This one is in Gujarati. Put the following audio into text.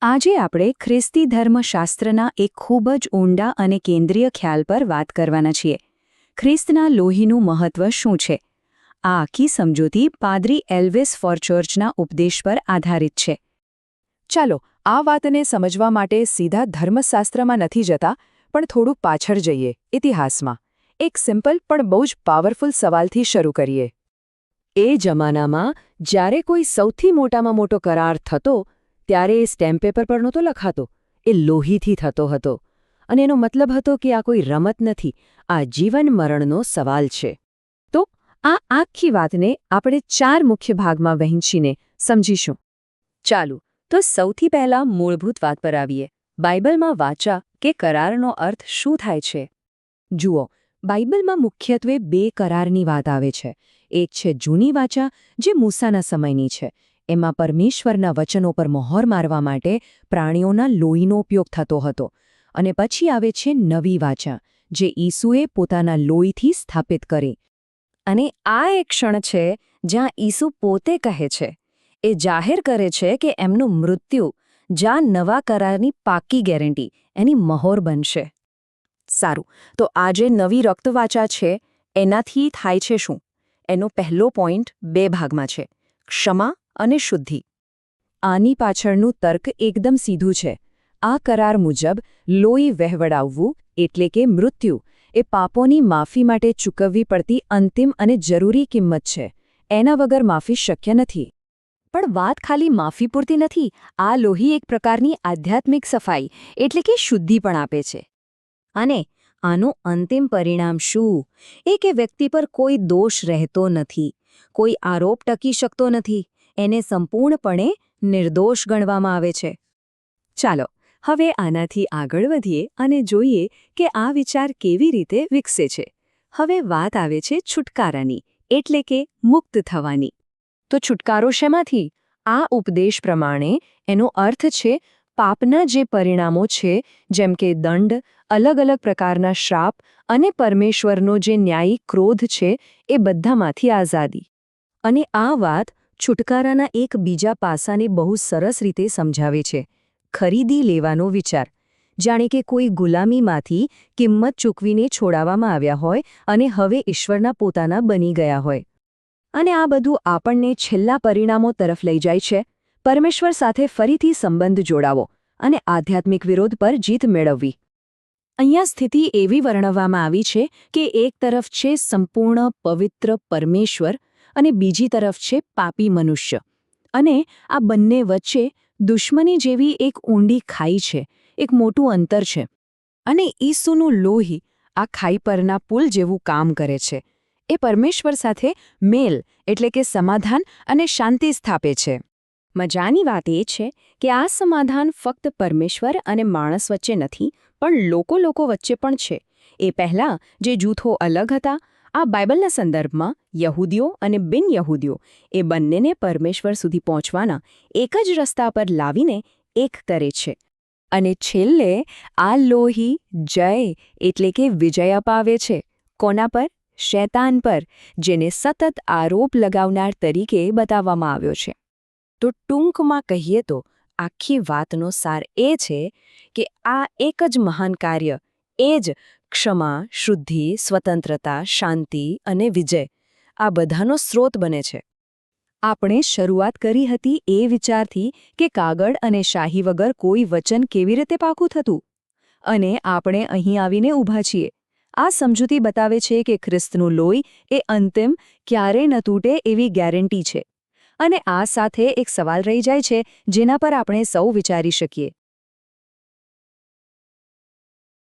આજે આપણે ખ્રિસ્તી ધર્મશાસ્ત્રના એક ખૂબ જ ઊંડા અને કેન્દ્રીય ખ્યાલ પર વાત કરવાના છીએ. ખ્રિસ્તના લોહીનું મહત્વ શું છે? આ આખી સમજૂતી પાદરી એલ્વિસ ફોરચર્ચના ઉપદેશ પર આધારિત છે. ચાલો આ વાતને સમજવા માટે સીધા ધર્મશાસ્ત્રમાં નથી જતા, પણ થોડું પાછળ જઈએ, ઇતિહાસમાં. એક સિમ્પલ પણ બહુ જ પાવરફુલ સવાલથી શરૂ કરીએ. એ જમાનામાં જ્યારે કોઈ સૌથી મોટામાં મોટો કરાર થતો, ત્યારે એ સ્ટેમ્પ પેપર પર નહોતો લખાતો, એ લોહીથી થતો હતો. અને એનો મતલબ હતો કે આ કોઈ રમત નથી, આ જીવન મરણનો સવાલ છે. તો આ આખી વાતને આપણે 4 મુખ્ય ભાગમાં વહેંચીને સમજીશું. ચાલો, તો સૌથી પહેલા મૂળભૂત વાત પર આવીએ. બાઇબલમાં વાચા કે કરારનો અર્થ શું થાય છે? જુઓ, બાઇબલમાં મુખ્યત્વે 2 કરારની વાત આવે છે. એક છે જૂની વાચા, જે મૂસાના સમયની છે. એમાં પરમેશ્વરના વચનો પર મહોર મારવા માટે પ્રાણીઓના લોહીનો ઉપયોગ થતો હતો. અને પછી આવે છે નવી વાચા, જે ઈસુએ પોતાના લોહીથી સ્થાપિત કરી. અને આ એક ક્ષણ છે જ્યાં ઈસુ પોતે કહે છે, એ જાહેર કરે છે કે એમનું મૃત્યુ જ્યાં નવા કરારની પાકી ગેરંટી, એની મહોર બનશે. સારું, તો આ જે નવી રક્તવાચા છે, એનાથી થાય છે શું? એનો પહેલો પોઈન્ટ 2 ભાગમાં છે: ક્ષમા અને શુદ્ધિ. આની પાછળનું તર્ક એકદમ સીધું છે. આ કરાર મુજબ લોહી વહેવડાવવું એટલે કે મૃત્યુ એ પાપોની માફી માટે ચૂકવવી પડતી અંતિમ અને જરૂરી કિંમત છે. એના વગર માફી શક્ય નથી. પણ વાત ખાલી માફી પૂરતી નથી. આ લોહી એક પ્રકારની આધ્યાત્મિક સફાઈ એટલે કે શુદ્ધિ પણ આપે છે. અને આનું અંતિમ પરિણામ શું? એ કે વ્યક્તિ પર કોઈ દોષ રહેતો નથી, કોઈ આરોપ ટકી શકતો નથી. એને સંપૂર્ણપણે નિર્દોષ ગણવામાં આવે છે. ચાલો, હવે આનાથી આગળ વધીએ અને જોઈએ કે આ વિચાર કેવી રીતે વિકસે છે. હવે વાત આવે છે છુટકારાની, એટલે કે મુક્ત થવાની. તો છુટકારો શેમાંથી? આ ઉપદેશ પ્રમાણે એનો અર્થ છે પાપના જે પરિણામો છે, જેમ કે દંડ, અલગ અલગ પ્રકારના શ્રાપ અને પરમેશ્વરનો જે ન્યાયી ક્રોધ છે, એ બધામાંથી આઝાદી. અને આ વાત છુટકારાના એક બીજા પાસાને બહુ સરસ રીતે સમજાવે છે: ખરીદી લેવાનો વિચાર. જાણે કે કોઈ ગુલામીમાંથી કિંમત ચૂકવીને છોડાવવામાં આવ્યા હોય અને હવે ઈશ્વરના પોતાના બની ગયા હોય. અને આ બધું આપણને છેલ્લા પરિણામો તરફ લઈ જાય છે: પરમેશ્વર સાથે ફરીથી સંબંધ જોડાવો અને આધ્યાત્મિક વિરોધ પર જીત મેળવવી. અહીંયા સ્થિતિ એવી વર્ણવવામાં આવી છે કે એક તરફ છે સંપૂર્ણ પવિત્ર પરમેશ્વર અને બીજી તરફ છે પાપી મનુષ્ય. અને આ બંને વચ્ચે દુશ્મની જેવી એક ઊંડી ખાઈ છે, એક મોટું અંતર છે. અને ઈસુનું લોહી આ ખાઈ પરના પુલ જેવું કામ કરે છે. એ પરમેશ્વર સાથે મેલ એટલે કે સમાધાન અને શાંતિ સ્થાપે છે. મજાની વાત એ છે કે આ સમાધાન ફક્ત પરમેશ્વર અને માણસ વચ્ચે નથી, પણ લોકો વચ્ચે પણ છે. એ પહેલાં જે જૂથો અલગ હતા, આ બાઇબલના સંદર્ભમાં યહૂદીઓ અને બિન યહૂદીઓ, એ બંનેને પરમેશ્વર સુધી પહોંચવાના એક જ રસ્તા પર લાવીને એક કરે છે. અને છેલ્લે આ લોહી જય એટલે કે વિજય અપાવે છે. કોના પર? શૈતાન પર, જેને સતત આરોપ લગાવનાર તરીકે બતાવવામાં આવ્યો છે. તો ટૂંકમાં કહીએ તો આખી વાતનો સાર એ છે કે આ એક જ મહાન કાર્ય, એ જ ક્ષમા, શુદ્ધિ, સ્વતંત્રતા, શાંતિ અને વિજય, આ બધાનો સ્રોત બને છે. આપણે શરૂઆત કરી હતી એ વિચારથી કે કાગળ અને શાહી વગર કોઈ વચન કેવી રીતે પાકું થતું. અને આપણે અહીં આવીને ઊભા છીએ. આ સમજૂતી બતાવે છે કે ખ્રિસ્તનું લોહી એ અંતિમ, ક્યારેય ન તૂટે એવી ગેરંટી છે. અને આ સાથે એક સવાલ રહી જાય છે જેના પર આપણે સૌ વિચારી શકીએ.